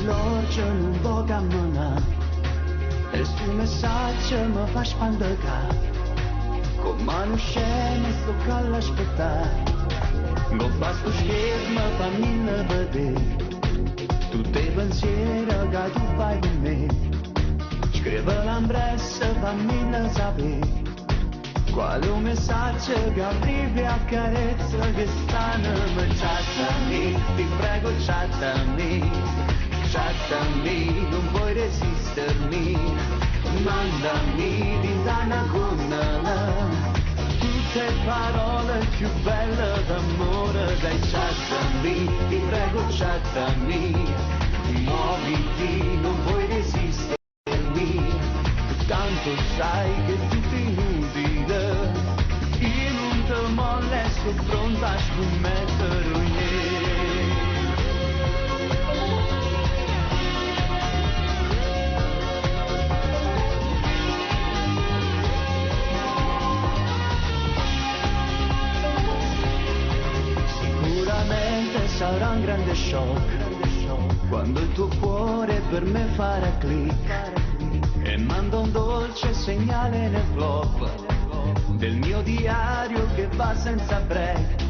lor ce nu voga mâna. E stu messaggio mi fa spandecare, con mano scena sto callo aspettare. Non basta schermo fa minne vedere tutti i pensieri che tu fai per me. Scrive l'ambressa fa minne sapere qual è un messaggio che arrivi a carezza che stanno. Ma chattami, ti prego chattami, chattami, non puoi resistermi. Mandami di sana con tutte parole più belle d'amore. Dai chattami, ti prego chattami, muoviti, non puoi resistermi. Tanto sai che è tutto inutile, io non te molesto, pronta a scommettere in me. Sicuramente sarà un grande shock quando il tuo cuore per me farà click e manda un dolce segnale nel flop del mio diario che va senza break.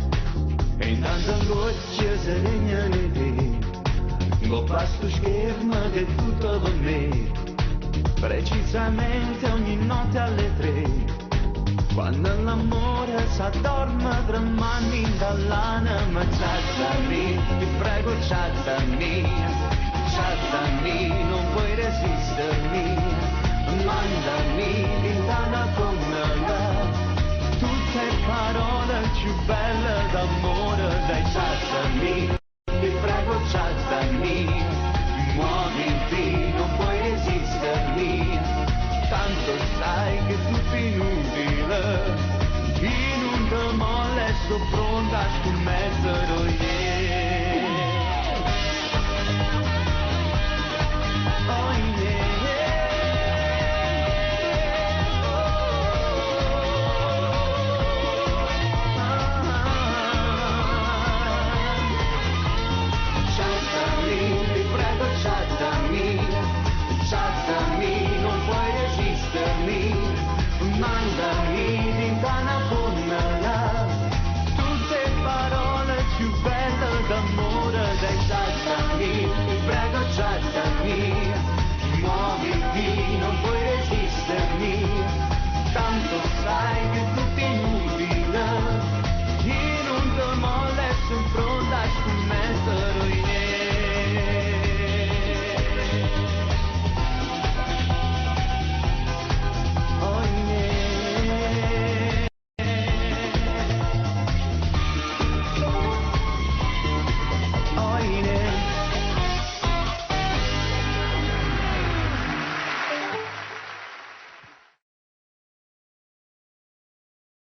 E intanto gocce si regnano in te, go passo schermo che è tutto per me, precisamente ogni notte alle 3. Quando l'amore s'addorma tra mani dall'ana. Ma chattami, ti prego chattami, chattami, non puoi resistermi. Mandami lontana con me tutte parole più belle d'amore. Dai chattami, ti prego chattami, muoviti, non puoi resistermi. Tanto sai che è tutto inutile, io non te molesto, pronta a scommettere.